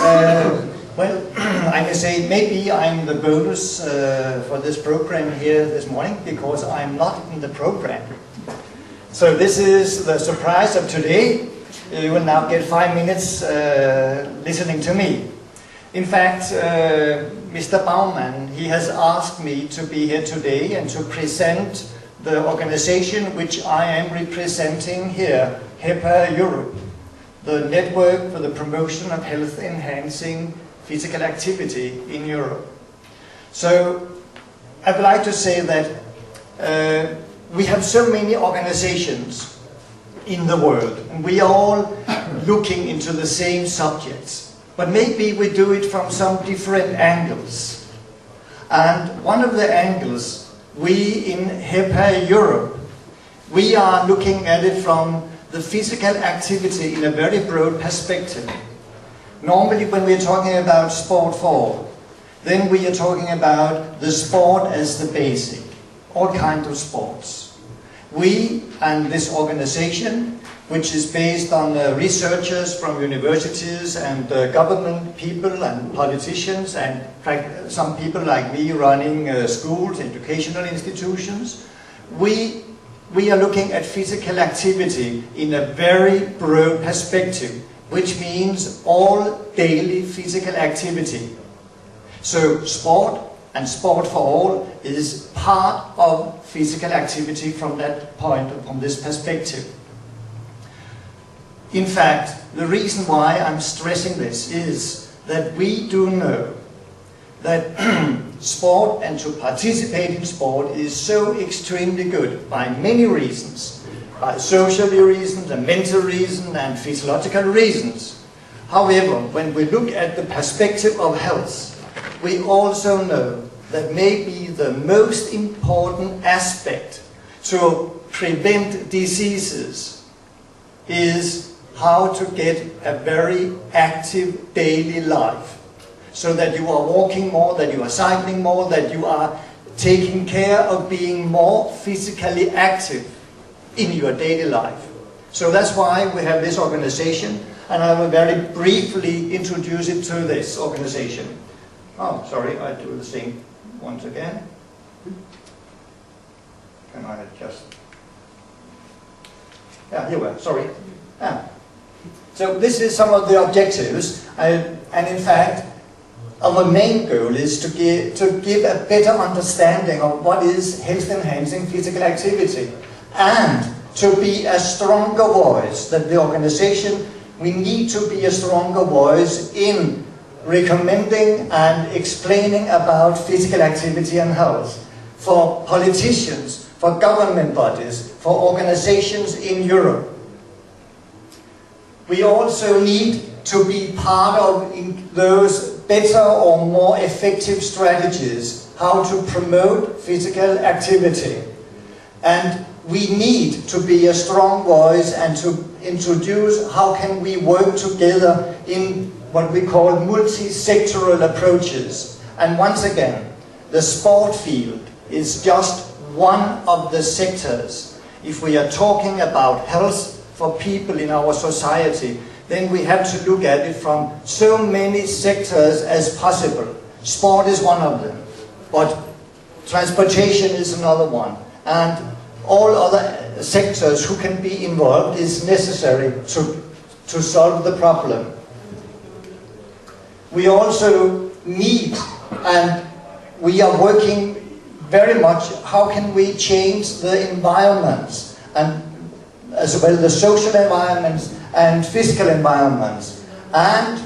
Well, I may say maybe I'm the bonus for this program here this morning because I'm not in the program. So this is the surprise of today. You will now get 5 minutes listening to me. In fact, Mr. Baumann, he has asked me to be here today and to present the organization which I am representing here, HEPA Europe, the Network for the Promotion of Health Enhancing Physical Activity in Europe. So I would like to say that we have so many organizations in the world, and we are all looking into the same subjects, but maybe we do it from some different angles. And one of the angles, we in HEPA Europe, we are looking at it from the physical activity in a very broad perspective. Normally when we're talking about sport for all, then we are talking about the sport as the basic, all kinds of sports. We and this organization, which is based on researchers from universities and government people and politicians and some people like me running schools, educational institutions, we are looking at physical activity in a very broad perspective, which means all daily physical activity. So sport and sport for all is part of physical activity from that point, from this perspective. In fact, the reason why I'm stressing this is that we do know that sport and to participate in sport is so extremely good by many reasons. By social reasons, and mental reasons, and physiological reasons. However, when we look at the perspective of health, we also know that maybe the most important aspect to prevent diseases is how to get a very active daily life. So that you are walking more, that you are cycling more, that you are taking care of being more physically active in your daily life. So that's why we have this organization, and I will very briefly introduce it to this organization. Oh, sorry, I do the thing once again. Can I just... Yeah, here we are, sorry. Yeah. So this is some of the objectives, and in fact, our main goal is to give a better understanding of what is health-enhancing physical activity, and to be a stronger voice, that the organization, we need to be a stronger voice in recommending and explaining about physical activity and health for politicians, for government bodies, for organizations in Europe. We also need to be part of those better or more effective strategies, how to promote physical activity. And we need to be a strong voice and to introduce how can we work together in what we call multi-sectoral approaches. And once again, the sport field is just one of the sectors. If we are talking about health for people in our society, then we have to look at it from so many sectors as possible. Sport is one of them, but transportation is another one. And all other sectors who can be involved is necessary to solve the problem. We also need, and we are working very much, how can we change the environments, and as well the social environments and physical environments. And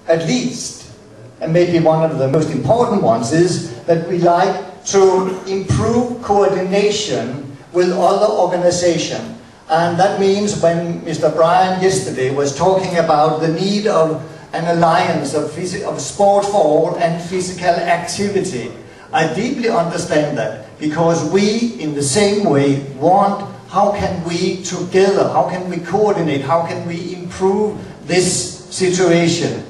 at least, and maybe one of the most important ones, is that we like to improve coordination with other organizations. And that means when Mr. Brian yesterday was talking about the need of an alliance of sport for all and physical activity, I deeply understand that, because we in the same way want, how can we together, how can we coordinate, how can we improve this situation.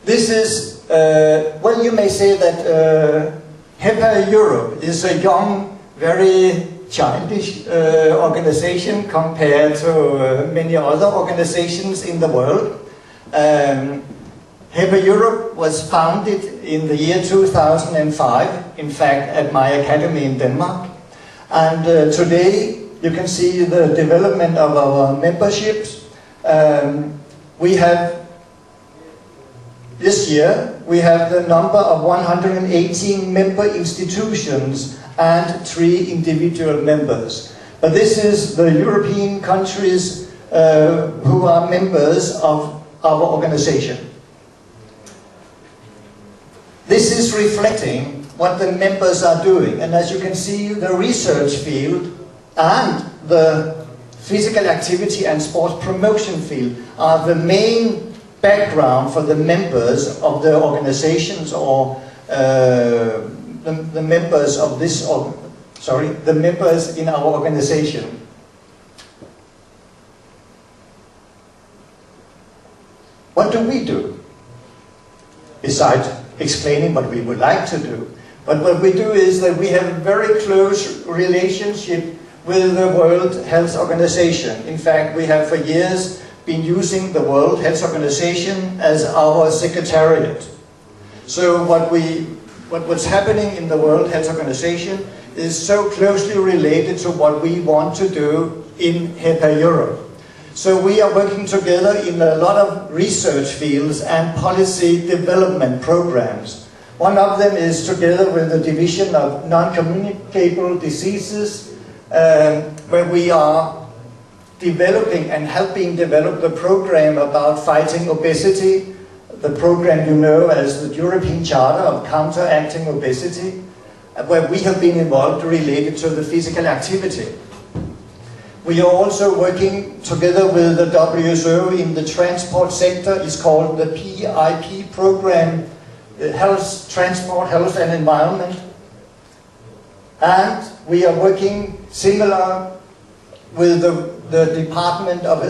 This is, well, you may say that HEPA Europe is a young, very childish organization compared to many other organizations in the world. HEPA Europe was founded in the year 2005, in fact at aAcademy in Denmark. And today you can see the development of our memberships. We have, this year, we have the number of 118 member institutions and 3 individual members. But this is the European countries who are members of our organization. This is reflecting what the members are doing, and as you can see, the research field and the physical activity and sports promotion field are the main background for the members of the organizations, or the members of this, the members in our organization. What do we do besides explaining what we would like to do? But what we do is that we have a very close relationship with the World Health Organization. In fact, we have for years been using the World Health Organization as our secretariat. So what's happening in the World Health Organization is so closely related to what we want to do in HEPA Europe. So we are working together in a lot of research fields and policy development programs. One of them is together with the Division of Non-Communicable Diseases, where we are developing and helping develop the program about fighting obesity, the program you know as the European Charter of Counteracting Obesity, where we have been involved related to the physical activity. We are also working together with the WHO in the transport sector. It's called the PIP program, Health, Transport, Health and Environment. And we are working similar with the department of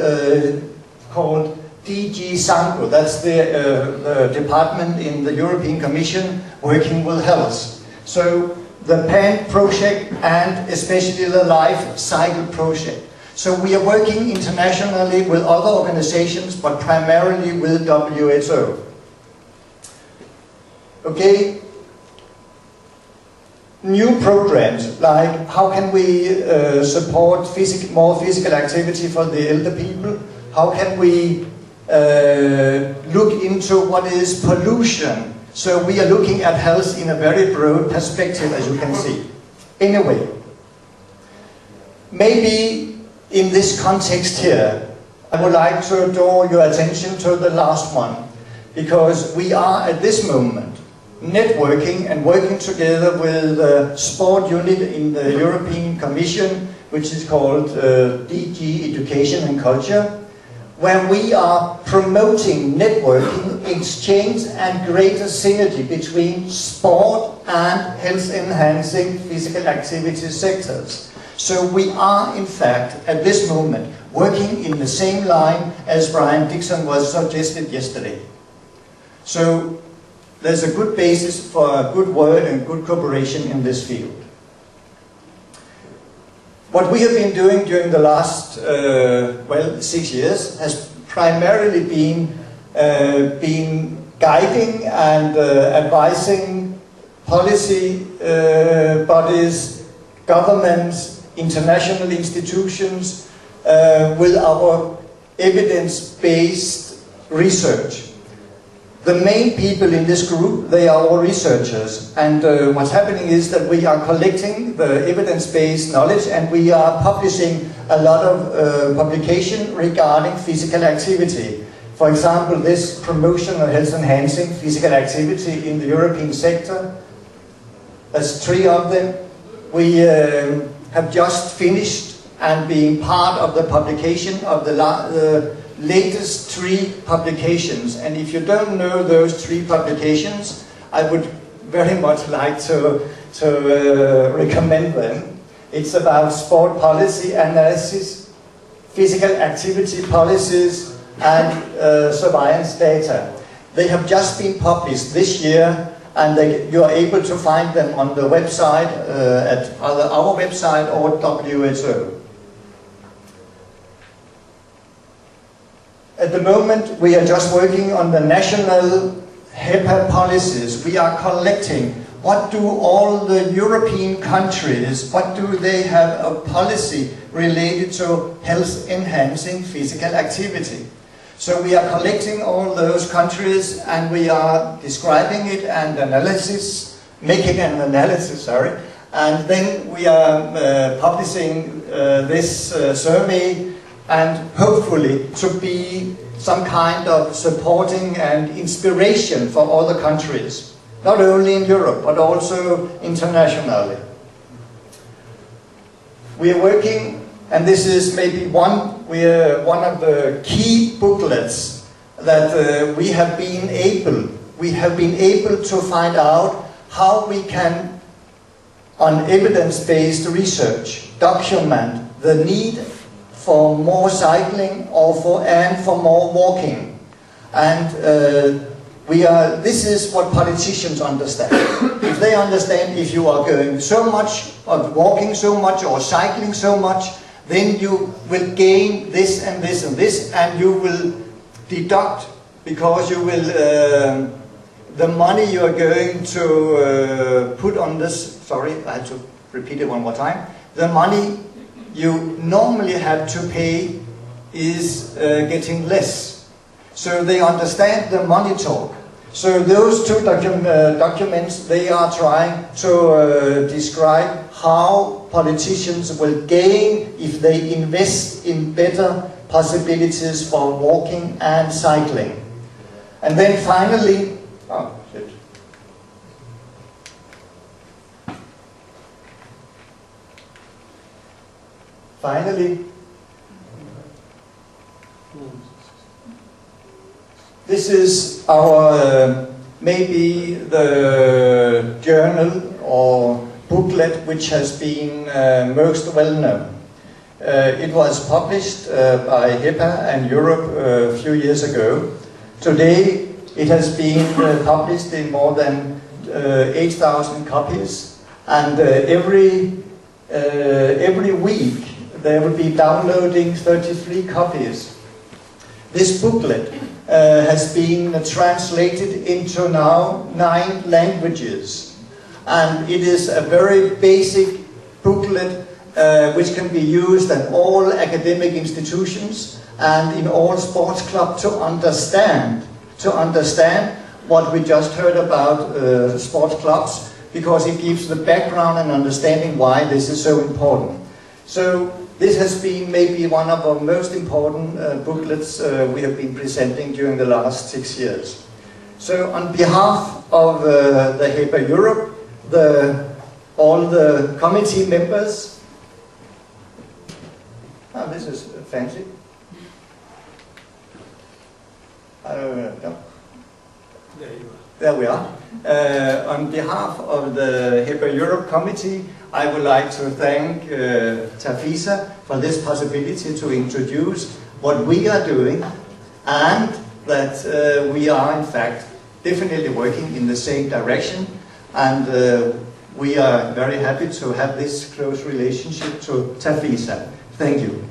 called DG Sanko. That's the department in the European Commission working with health. So the PAN project and especially the Life Cycle project. So we are working internationally with other organizations, but primarily with WHO. Okay. New programs like how can we support more physical activity for the elder people? How can we look into what is pollution? So we are looking at health in a very broad perspective, as you can see. Anyway, maybe in this context here, I would like to draw your attention to the last one, because we are at this moment networking and working together with the sport unit in the European Commission, which is called DG Education and Culture, where we are promoting networking, exchange and greater synergy between sport and health-enhancing physical activity sectors. So we are, in fact, at this moment, working in the same line as Brian Dixon was suggested yesterday. So there's a good basis for a good word and good cooperation in this field. What we have been doing during the last, 6 years has primarily been guiding and advising policy bodies, governments, international institutions with our evidence-based research. The main people in this group, they are all researchers, and what's happening is that we are collecting the evidence-based knowledge and we are publishing a lot of publication regarding physical activity. For example, this promotion of health-enhancing physical activity in the European sector. There's 3 of them. We have just finished and being part of the publication of the latest 3 publications, and if you don't know those 3 publications, I would very much like to recommend them. It's about sport policy analysis, physical activity policies, and surveillance data. They have just been published this year, and you are able to find them on the website at either our website or WHO. At the moment, we are just working on the national HEPA policies. We are collecting what do all the European countries, what do they have a policy related to health enhancing physical activity. So we are collecting all those countries and we are describing it and making an analysis, and then we are publishing this survey, and hopefully to be some kind of supporting and inspiration for other countries, not only in Europe but also internationally. We are working, and this is maybe one of the key booklets that we have been able to find out how we can, on evidence-based research, document the need for more cycling and for more walking. And this is what politicians understand. If they understand if you are going so much, or walking so much, or cycling so much, then you will gain this and this and this, and you will deduct, because you will, the money you are going to put on this, sorry, I have to repeat it one more time, the money you normally have to pay is getting less. So they understand the money talk. So those two documents, they are trying to describe how politicians will gain if they invest in better possibilities for walking and cycling. And then finally, this is our, maybe the journal or booklet which has been most well known. It was published by HEPA and Europe a few years ago. Today it has been published in more than 8,000 copies, and every week they will be downloading 33 copies. This booklet has been translated into now 9 languages, and it is a very basic booklet which can be used at all academic institutions and in all sports clubs to understand what we just heard about sports clubs, because it gives the background and understanding why this is so important. So this has been maybe one of our most important booklets we have been presenting during the last 6 years. So on behalf of the HEPA Europe, all the committee members, this is fancy. No. There you are. There we are. On behalf of the HEPA Europe Committee, I would like to thank TAFISA for this possibility to introduce what we are doing, and that we are in fact definitely working in the same direction, and we are very happy to have this close relationship to TAFISA. Thank you.